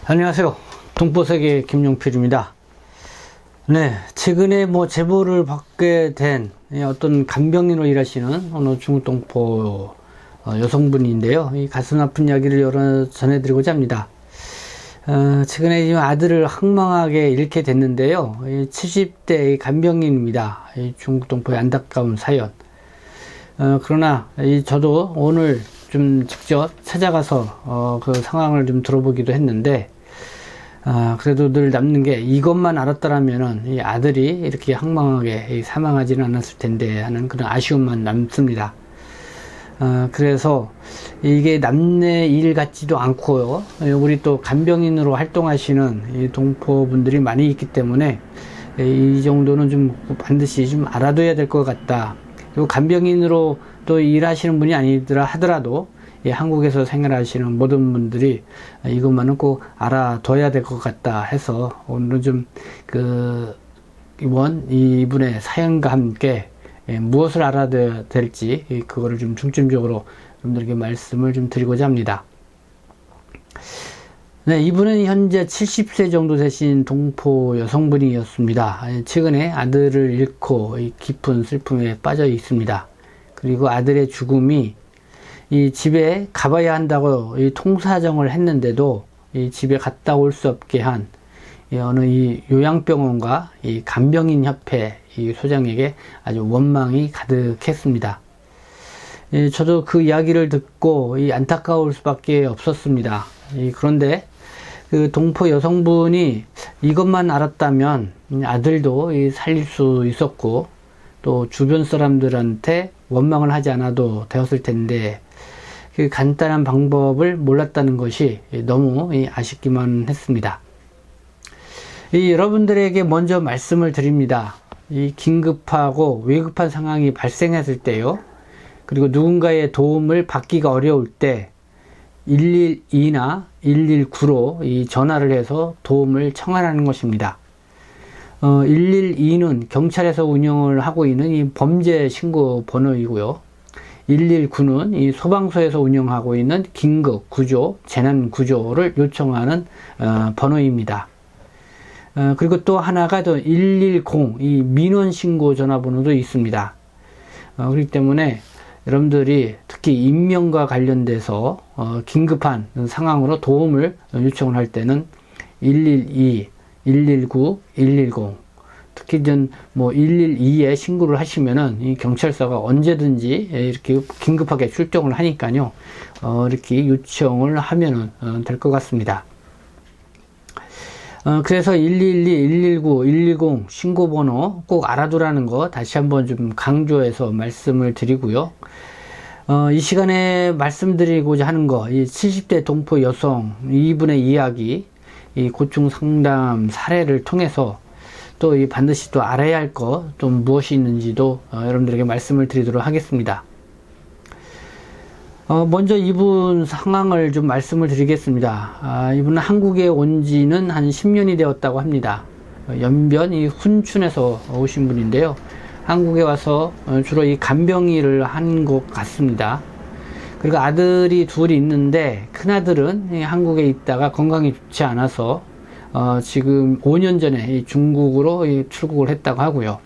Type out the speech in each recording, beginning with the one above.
안녕하세요. 동포세계 김용필입니다. 네, 최근에 제보를 받게 된 어떤 간병인으로 일하시는 어느 중국동포 여성분인데요. 이 가슴 아픈 이야기를 여러 전해드리고자 합니다. 최근에 아들을 황망하게 잃게 됐는데요. 70대 간병인입니다. 중국동포의 안타까운 사연. 그러나 저도 오늘 좀 직접 찾아가서 그 상황을 좀 들어보기도 했는데, 그래도 늘 남는 게 이것만 알았더라면은 이 아들이 이렇게 황망하게 사망하지는 않았을 텐데 하는 그런 아쉬움만 남습니다. 그래서 이게 남의 일 같지도 않고요. 우리 또 간병인으로 활동하시는 이 동포분들이 많이 있기 때문에 이 정도는 좀 반드시 좀 알아둬야 될 것 같다. 그리고 간병인으로 또 일하시는 분이 아니더라 하더라도 한국에서 생활하시는 모든 분들이 이것만은 꼭 알아둬야 될 것 같다 해서 오늘은 좀 이분의 사연과 함께 무엇을 알아둬야 될지 그거를 좀 중점적으로 여러분들에게 말씀을 좀 드리고자 합니다. 네, 이분은 현재 70세 정도 되신 동포 여성분이었습니다. 최근에 아들을 잃고 깊은 슬픔에 빠져 있습니다. 그리고 아들의 죽음이 이 집에 가봐야 한다고 통사정을 했는데도 이 집에 갔다 올 수 없게 한 어느 이 요양병원과 이 간병인협회 이 소장에게 아주 원망이 가득했습니다. 저도 그 이야기를 듣고 안타까울 수밖에 없었습니다. 그런데 그 동포 여성분이 이것만 알았다면 아들도 살릴 수 있었고 또 주변 사람들한테 원망을 하지 않아도 되었을 텐데 그 간단한 방법을 몰랐다는 것이 너무 아쉽기만 했습니다. 여러분들에게 먼저 말씀을 드립니다. 이 긴급하고 위급한 상황이 발생했을 때요. 그리고 누군가의 도움을 받기가 어려울 때 112나 119로 이 전화를 해서 도움을 청하라는 것입니다. 112는 경찰에서 운영을 하고 있는 이 범죄 신고 번호이고요. 119는 이 소방서에서 운영하고 있는 긴급 구조, 재난 구조를 요청하는 번호입니다. 그리고 또 하나가 더 110, 이 민원 신고 전화번호도 있습니다. 그렇기 때문에 여러분들이 특히 인명과 관련돼서 긴급한 상황으로 도움을 요청을 할 때는 112, 119, 110 특히 112에 신고를 하시면은 이 경찰서가 언제든지 이렇게 긴급하게 출동을 하니까요. 이렇게 요청을 하면은 될 것 같습니다. 그래서 112, 119, 110 신고번호 꼭 알아두라는 거 다시 한번 좀 강조해서 말씀을 드리고요. 이 시간에 말씀드리고자 하는 거, 이 70대 동포 여성 이분의 이야기, 이 고충 상담 사례를 통해서 또 반드시 또 알아야 할 것 또 무엇이 있는지도 여러분들에게 말씀을 드리도록 하겠습니다. 먼저 이분 상황을 좀 말씀을 드리겠습니다. 이분은 한국에 온 지는 한 10년이 되었다고 합니다. 연변 이 훈춘에서 오신 분인데요. 한국에 와서 주로 이 간병일을 한 것 같습니다. 그리고 아들이 둘이 있는데 큰아들은 한국에 있다가 건강이 좋지 않아서 지금 5년 전에 중국으로 출국을 했다고 하고요.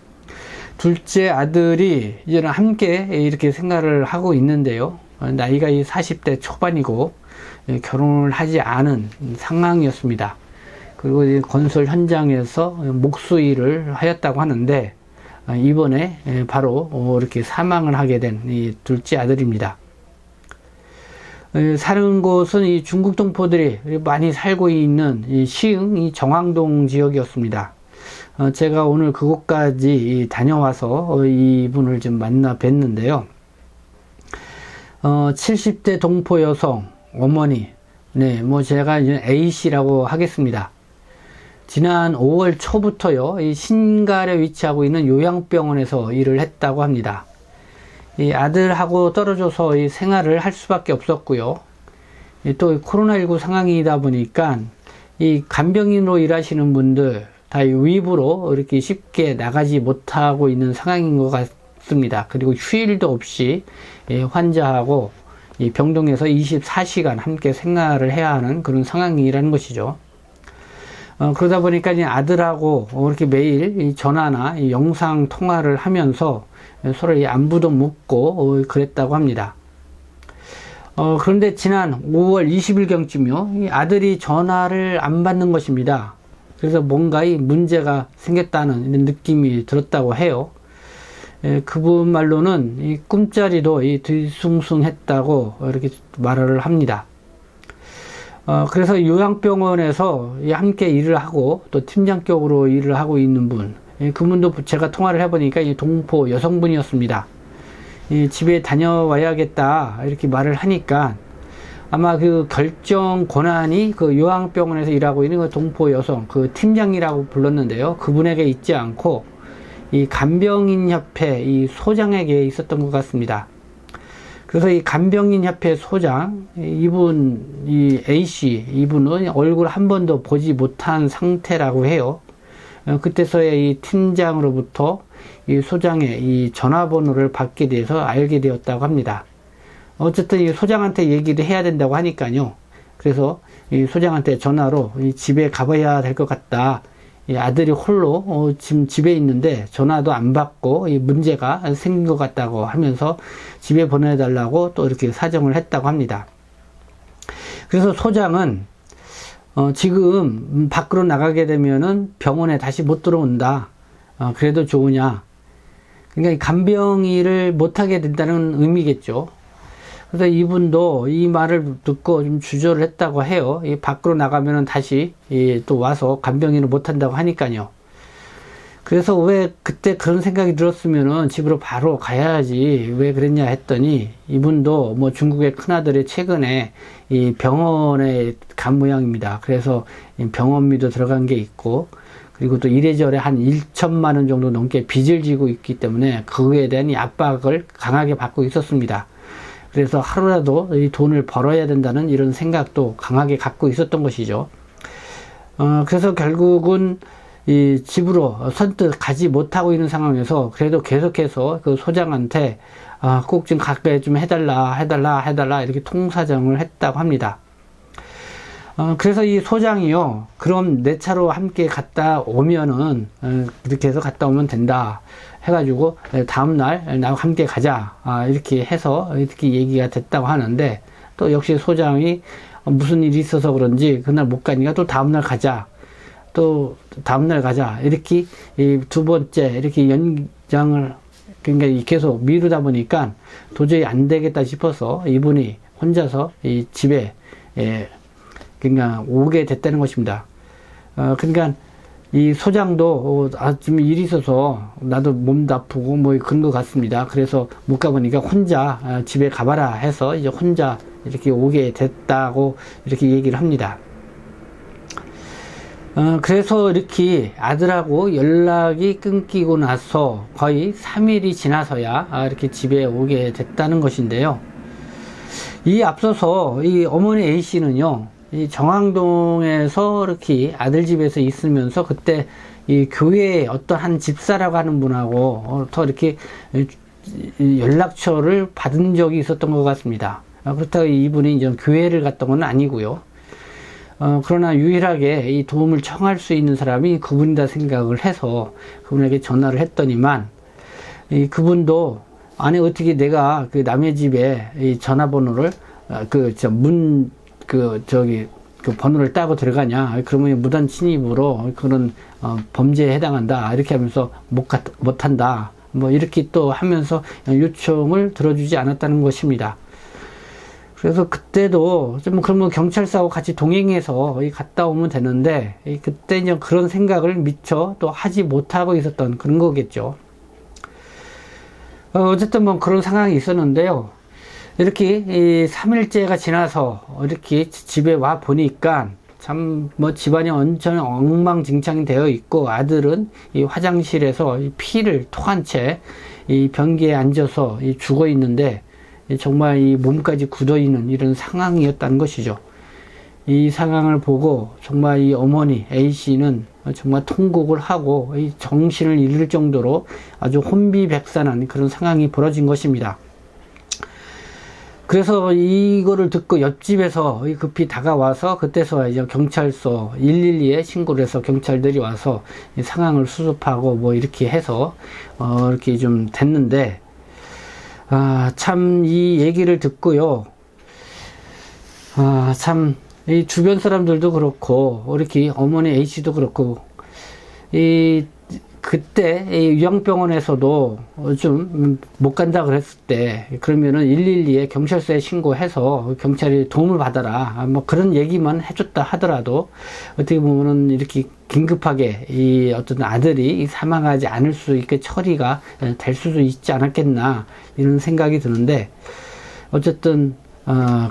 둘째 아들이 이제는 함께 이렇게 생활을 하고 있는데요. 나이가 40대 초반이고 결혼을 하지 않은 상황이었습니다. 그리고 건설 현장에서 목수일을 하였다고 하는데 이번에 바로 이렇게 사망을 하게 된 이 둘째 아들입니다. 사는 곳은 이 중국 동포들이 많이 살고 있는 이 시흥 이 정왕동 지역이었습니다. 제가 오늘 그곳까지 다녀와서 이분을 좀 만나 뵀는데요. 70대 동포 여성 어머니, 네, 제가 이제 A씨라고 하겠습니다. 지난 5월 초부터요, 이 신갈에 위치하고 있는 요양병원에서 일을 했다고 합니다. 이 아들하고 떨어져서 이 생활을 할 수밖에 없었고요. 또 코로나19 상황이다 보니까 이 간병인으로 일하시는 분들 다 외부로 이렇게 쉽게 나가지 못하고 있는 상황인 것 같습니다. 그리고 휴일도 없이 환자하고 이 병동에서 24시간 함께 생활을 해야 하는 그런 상황이라는 것이죠. 그러다 보니까 이제 아들하고 이렇게 매일 이 전화나 이 영상 통화를 하면서 서로 이 안부도 묻고 그랬다고 합니다. 그런데 지난 5월 20일경쯤요, 이 아들이 전화를 안 받는 것입니다. 그래서 뭔가 이 문제가 생겼다는 이런 느낌이 들었다고 해요. 그분 말로는 이 꿈자리도 이 뒤숭숭했다고 이렇게 말을 합니다. 그래서 요양병원에서 함께 일을 하고 또 팀장격으로 일을 하고 있는 분, 그분도 제가 통화를 해보니까 이 동포 여성분이었습니다. 집에 다녀와야겠다 이렇게 말을 하니까 아마 그 결정 권한이 그 요양병원에서 일하고 있는 그 동포 여성 그 팀장이라고 불렀는데요, 그분에게 있지 않고 이 간병인협회 이 소장에게 있었던 것 같습니다. 그래서 이 간병인협회 소장 이분 이 A씨 이분은 얼굴 한 번도 보지 못한 상태라고 해요. 그때서야 이 팀장으로부터 이 소장의 이 전화번호를 받게 돼서 알게 되었다고 합니다. 어쨌든 이 소장한테 얘기를 해야 된다고 하니까요. 그래서 이 소장한테 전화로 이 집에 가봐야 될 것 같다. 이 아들이 홀로 지금 집에 있는데 전화도 안 받고 이 문제가 생긴 것 같다고 하면서 집에 보내달라고 또 이렇게 사정을 했다고 합니다. 그래서 소장은 지금 밖으로 나가게 되면은 병원에 다시 못 들어온다. 그래도 좋으냐. 그러니까 이 간병인을 못하게 된다는 의미겠죠. 그래서 이분도 이 말을 듣고 좀 주저를 했다고 해요. 이 밖으로 나가면은 다시 또 와서 간병인을 못한다고 하니까요. 그래서 왜 그때 그런 생각이 들었으면은 집으로 바로 가야지 왜 그랬냐 했더니 이분도 뭐 중국의 큰아들이 최근에 이 병원에 간 모양입니다. 그래서 병원비도 들어간 게 있고 그리고 또 이래저래 한 1천만 원 정도 넘게 빚을 지고 있기 때문에 그거에 대한 이 압박을 강하게 받고 있었습니다. 그래서 하루라도 이 돈을 벌어야 된다는 이런 생각도 강하게 갖고 있었던 것이죠. 그래서 결국은 이 집으로 선뜻 가지 못하고 있는 상황에서 그래도 계속해서 그 소장한테 꼭 좀 가까이 좀 해달라 이렇게 통사정을 했다고 합니다. 그래서 이 소장이요, 그럼 내 차로 함께 갔다 오면은 이렇게 해서 갔다 오면 된다 해가지고 다음날 나와 함께 가자 이렇게 해서 이렇게 얘기가 됐다고 하는데, 또 역시 소장이 무슨 일이 있어서 그런지 그날 못 가니까 또 다음날 가자, 또 다음날 가자 이렇게 이 두 번째 이렇게 연장을 그러니까 계속 미루다 보니까 도저히 안 되겠다 싶어서 이분이 혼자서 이 집에 그러니까 오게 됐다는 것입니다. 그러니까 이 소장도 좀 일이 있어서 나도 몸도 아프고 뭐 그런 것 같습니다. 그래서 못 가보니까 혼자 집에 가봐라 해서 이제 혼자 이렇게 오게 됐다고 이렇게 얘기를 합니다. 그래서 이렇게 아들하고 연락이 끊기고 나서 거의 3일이 지나서야 이렇게 집에 오게 됐다는 것인데요. 이 앞서서 이 어머니 A씨는요, 이 정왕동에서 이렇게 아들 집에서 있으면서 그때 이 교회에 어떤 한 집사라고 하는 분하고 더 이렇게 연락처를 받은 적이 있었던 것 같습니다. 그렇다고 이분이 이제 교회를 갔던 건 아니고요. 그러나 유일하게 이 도움을 청할 수 있는 사람이 그분이다 생각을 해서 그분에게 전화를 했더니만 이 그분도 아니 어떻게 내가 그 남의 집에 이 전화번호를 그 번호를 따고 들어가냐, 그러면 무단 침입으로 그런 범죄에 해당한다 이렇게 하면서 못한다 뭐 이렇게 또 하면서 요청을 들어주지 않았다는 것입니다. 그래서 그때도 좀 그러면 경찰서하고 같이 동행해서 갔다 오면 되는데 그때 이제 그런 생각을 미처 또 하지 못하고 있었던 그런 거겠죠. 어쨌든 뭐 그런 상황이 있었는데요. 이렇게 3일째가 지나서 이렇게 집에 와 보니까 참 뭐 집안이 완전 엉망진창이 되어 있고, 아들은 이 화장실에서 피를 토한 채 이 변기에 앉아서 죽어 있는데 정말 이 몸까지 굳어 있는 이런 상황이었다는 것이죠. 이 상황을 보고 정말 이 어머니 A씨는 정말 통곡을 하고 이 정신을 잃을 정도로 아주 혼비백산한 그런 상황이 벌어진 것입니다. 그래서 이거를 듣고 옆집에서 급히 다가와서 그때서 이제 경찰서 112에 신고를 해서 경찰들이 와서 이 상황을 수습하고 뭐 이렇게 해서 이렇게 좀 됐는데, 참 이 얘기를 듣고요. 참 이 주변 사람들도 그렇고 이렇게 어머니 A씨도 그렇고 그때 이 요양병원에서도 좀 못 간다 그랬을 때 그러면은 112에 경찰서에 신고해서 경찰이 도움을 받아라 뭐 그런 얘기만 해줬다 하더라도 어떻게 보면은 이렇게 긴급하게 이 어떤 아들이 사망하지 않을 수 있게 처리가 될 수도 있지 않았겠나 이런 생각이 드는데, 어쨌든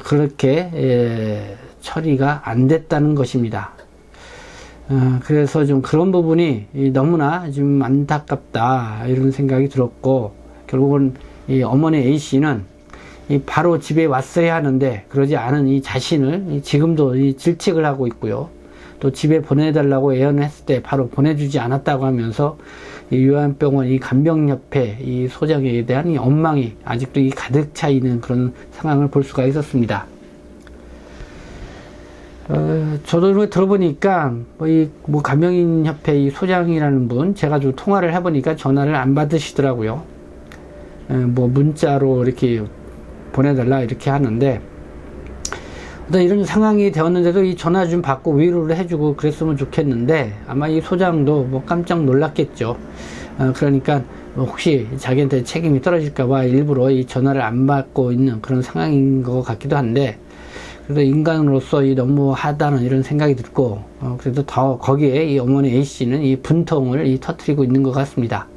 그렇게 처리가 안 됐다는 것입니다. 그래서 좀 그런 부분이 너무나 좀 안타깝다 이런 생각이 들었고, 결국은 이 어머니 A씨는 바로 집에 왔어야 하는데 그러지 않은 이 자신을 지금도 질책을 하고 있고요. 또 집에 보내달라고 애원을 했을 때 바로 보내주지 않았다고 하면서 이 요양병원 이 간병협회 이 소장에 대한 이 원망이 아직도 가득 차 있는 그런 상황을 볼 수가 있었습니다. 저도 들어보니까 뭐 간병인협회 이 소장이라는 분 제가 좀 통화를 해보니까 전화를 안 받으시더라고요. 뭐 문자로 이렇게 보내달라 이렇게 하는데, 이런 상황이 되었는데도 이 전화 좀 받고 위로를 해주고 그랬으면 좋겠는데 아마 이 소장도 뭐 깜짝 놀랐겠죠. 그러니까 혹시 자기한테 책임이 떨어질까봐 일부러 이 전화를 안 받고 있는 그런 상황인 것 같기도 한데, 그래도 인간으로서 너무하다는 이런 생각이 들고, 그래도 더 거기에 이 어머니 A씨는 이 분통을 터뜨리고 있는 것 같습니다.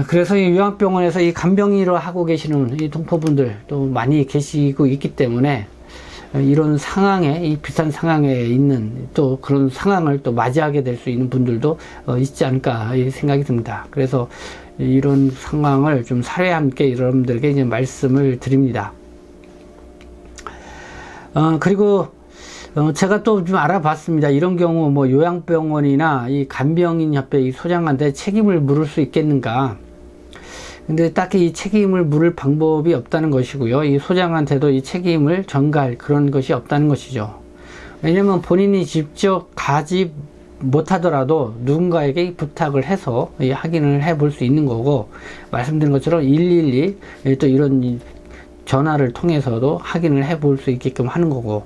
그래서 이 요양병원에서 이 간병인으로 하고 계시는 이 동포분들 또 많이 계시고 있기 때문에 이런 상황에, 이 비슷한 상황에 있는 또 그런 상황을 또 맞이하게 될 수 있는 분들도 있지 않을까 이 생각이 듭니다. 그래서 이런 상황을 좀 사회와 함께 여러분들에게 이제 말씀을 드립니다. 그리고 제가 또 좀 알아봤습니다. 이런 경우 뭐 요양병원이나 이 간병인협회 이 소장한테 책임을 물을 수 있겠는가. 근데 딱히 이 책임을 물을 방법이 없다는 것이고요. 이 소장한테도 이 책임을 전가할 그런 것이 없다는 것이죠. 왜냐면 본인이 직접 가지 못하더라도 누군가에게 부탁을 해서 확인을 해볼 수 있는 거고, 말씀드린 것처럼 112 또 이런 전화를 통해서도 확인을 해볼 수 있게끔 하는 거고,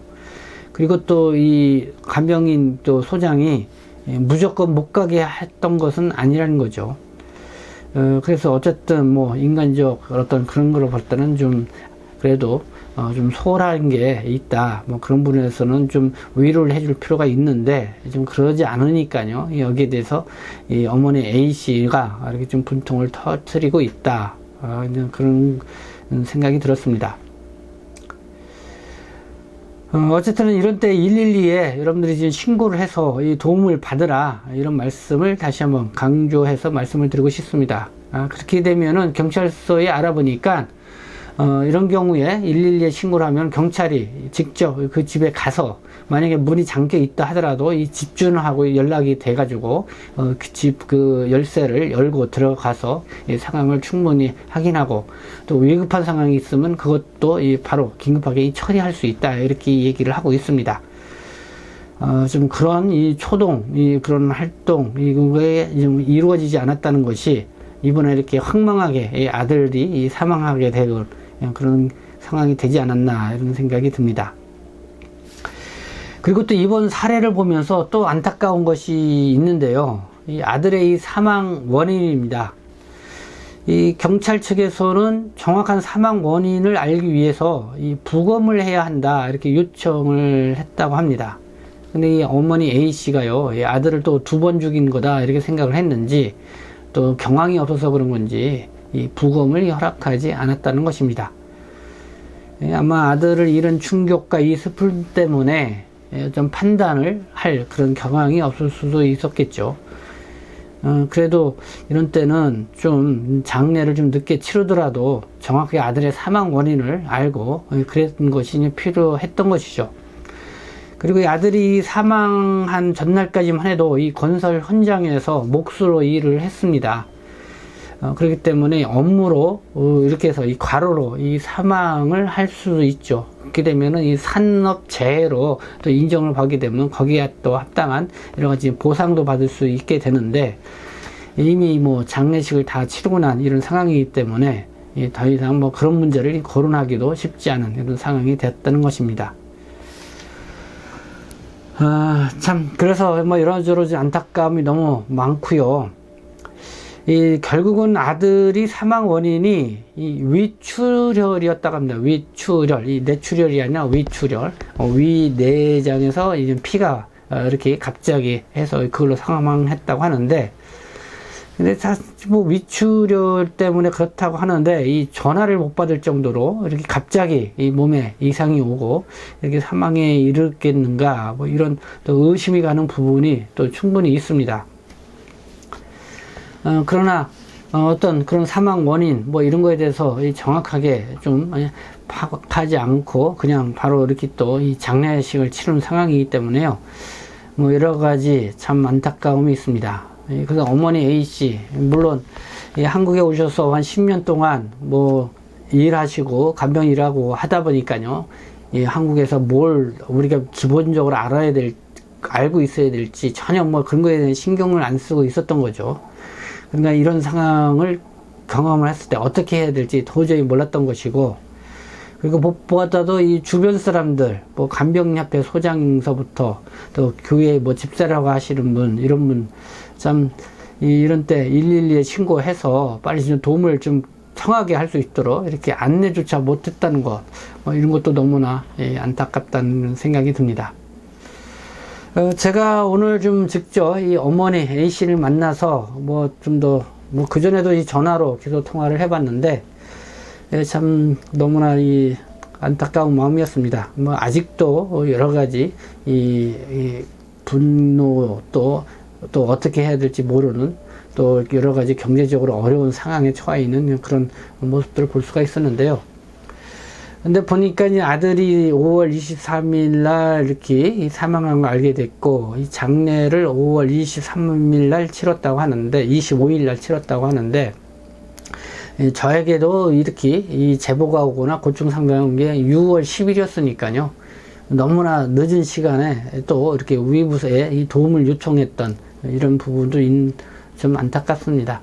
그리고 또 이 간병인 또 소장이 무조건 못 가게 했던 것은 아니라는 거죠. 그래서 어쨌든 뭐 인간적 어떤 그런 거로 볼 때는 좀 그래도 좀 소홀한 게 있다. 뭐 그런 부분에서는 좀 위로를 해줄 필요가 있는데 좀 그러지 않으니까요. 여기에 대해서 이 어머니 A씨가 이렇게 좀 분통을 터뜨리고 있다. 그런 생각이 들었습니다. 어쨌든 이런 때 112에 여러분들이 지금 신고를 해서 이 도움을 받으라 이런 말씀을 다시 한번 강조해서 말씀을 드리고 싶습니다. 그렇게 되면은 경찰서에 알아보니까 이런 경우에 112에 신고를 하면 경찰이 직접 그 집에 가서 만약에 문이 잠겨 있다 하더라도 이 집주인하고 연락이 돼 가지고 그 집 그 열쇠를 열고 들어가서 이 상황을 충분히 확인하고, 또 위급한 상황이 있으면 그것도 바로 긴급하게 처리할 수 있다 이렇게 얘기를 하고 있습니다. 좀 그런 초동 그런 활동 이거에 좀 이루어지지 않았다는 것이 이번에 이렇게 황망하게 아들이 사망하게 되고 그런 상황이 되지 않았나 이런 생각이 듭니다. 그리고 또 이번 사례를 보면서 또 안타까운 것이 있는데요. 이 아들의 사망 원인입니다. 이 경찰 측에서는 정확한 사망 원인을 알기 위해서 이 부검을 해야 한다 이렇게 요청을 했다고 합니다. 근데 이 어머니 A씨가요, 이 아들을 또 2번 죽인 거다 이렇게 생각을 했는지, 또 경황이 없어서 그런 건지 이 부검을 허락하지 않았다는 것입니다. 아마 아들을 잃은 충격과 이 슬픔 때문에 좀 판단을 할 그런 경황이 없을 수도 있었겠죠. 그래도 이런 때는 좀 장례를 좀 늦게 치르더라도 정확하게 아들의 사망 원인을 알고 그랬던 것이 필요했던 것이죠. 그리고 이 아들이 사망한 전날까지만 해도 이 건설 현장에서 몫으로 일을 했습니다. 그렇기 때문에 업무로 이렇게 해서 이 과로로 이 사망을 할 수 있죠. 그렇게 되면은 이 산업재해로 또 인정을 받게 되면 거기에 또 합당한 여러 가지 보상도 받을 수 있게 되는데, 이미 뭐 장례식을 다 치르고 난 이런 상황이기 때문에 더 이상 뭐 그런 문제를 거론하기도 쉽지 않은 이런 상황이 됐다는 것입니다. 참, 그래서 뭐 이런저런 안타까움이 너무 많고요. 결국은 아들이 사망 원인이 이 위출혈이었다고 합니다. 위출혈, 이 뇌출혈이 아니라 위출혈. 위 내장에서 이제 피가 이렇게 갑자기 해서 그걸로 사망했다고 하는데, 근데 사실 뭐 위출혈 때문에 그렇다고 하는데, 이 전화를 못 받을 정도로 이렇게 갑자기 이 몸에 이상이 오고 이렇게 사망에 이르겠는가, 뭐 이런 또 의심이 가는 부분이 또 충분히 있습니다. 그러나 어떤 그런 사망 원인 뭐 이런 거에 대해서 정확하게 좀 파악하지 않고 그냥 바로 이렇게 또 이 장례식을 치르는 상황이기 때문에요. 뭐 여러 가지 참 안타까움이 있습니다. 그래서 어머니 A씨, 물론 한국에 오셔서 한 10년 동안 뭐 일하시고 간병 일하고 하다 보니까요, 한국에서 뭘 우리가 기본적으로 알고 있어야 될지 전혀 뭐 그런 거에 대한 신경을 안 쓰고 있었던 거죠. 그러니까 이런 상황을 경험을 했을 때 어떻게 해야 될지 도저히 몰랐던 것이고, 그리고 무엇보다도 이 주변 사람들, 뭐 간병협회 소장서부터 또 교회 뭐 집사라고 하시는 분, 이런 분, 참 이런 때 112에 신고해서 빨리 좀 도움을 좀 청하게 할 수 있도록 이렇게 안내조차 못했다는 것, 뭐 이런 것도 너무나 안타깝다는 생각이 듭니다. 제가 오늘 좀 직접 이 어머니 A씨를 만나서 뭐 좀 더 뭐 그전에도 이 전화로 계속 통화를 해봤는데, 참 너무나 이 안타까운 마음이었습니다. 뭐 아직도 여러 가지 이 분노 또 어떻게 해야 될지 모르는, 또 여러 가지 경제적으로 어려운 상황에 처해 있는 그런 모습들을 볼 수가 있었는데요. 근데 보니까 이 아들이 5월 23일 날 이렇게 사망한 걸 알게 됐고, 이 장례를 5월 23일 날 치렀다고 하는데, 25일 날 치렀다고 하는데, 저에게도 이렇게 이 제보가 오거나 고충 상담한 게 6월 10일이었으니까요. 너무나 늦은 시간에 또 이렇게 위부서에 이 도움을 요청했던 이런 부분도 좀 안타깝습니다.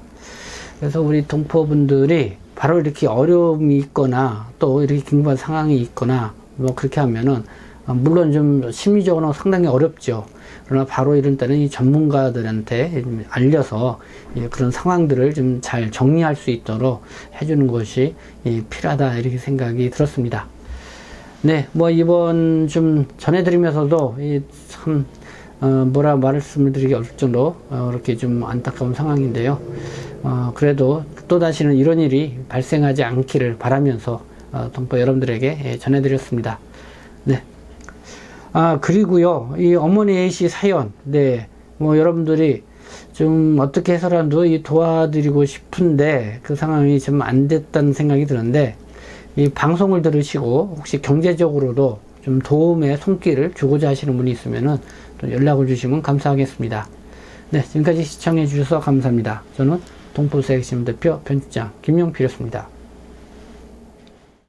그래서 우리 동포분들이 바로 이렇게 어려움이 있거나 또 이렇게 긴급한 상황이 있거나 뭐 그렇게 하면은 물론 좀 심리적으로 상당히 어렵죠. 그러나 바로 이런 때는 이 전문가들한테 알려서 그런 상황들을 좀 잘 정리할 수 있도록 해주는 것이 필요하다, 이렇게 생각이 들었습니다. 네, 뭐 이번 좀 전해드리면서도 참 뭐라 말씀을 드리기 어려울 정도로 이렇게 좀 안타까운 상황인데요. 그래도 또다시는 이런 일이 발생하지 않기를 바라면서 동포 여러분들에게 전해드렸습니다. 네. 그리고요, 이 어머니 A씨 사연, 네, 뭐 여러분들이 좀 어떻게 해서라도 도와드리고 싶은데 그 상황이 좀 안 됐다는 생각이 드는데, 이 방송을 들으시고 혹시 경제적으로도 좀 도움의 손길을 주고자 하시는 분이 있으면은 또 연락을 주시면 감사하겠습니다. 네, 지금까지 시청해 주셔서 감사합니다. 저는 동포세액심 대표 편집장 김용필이었습니다.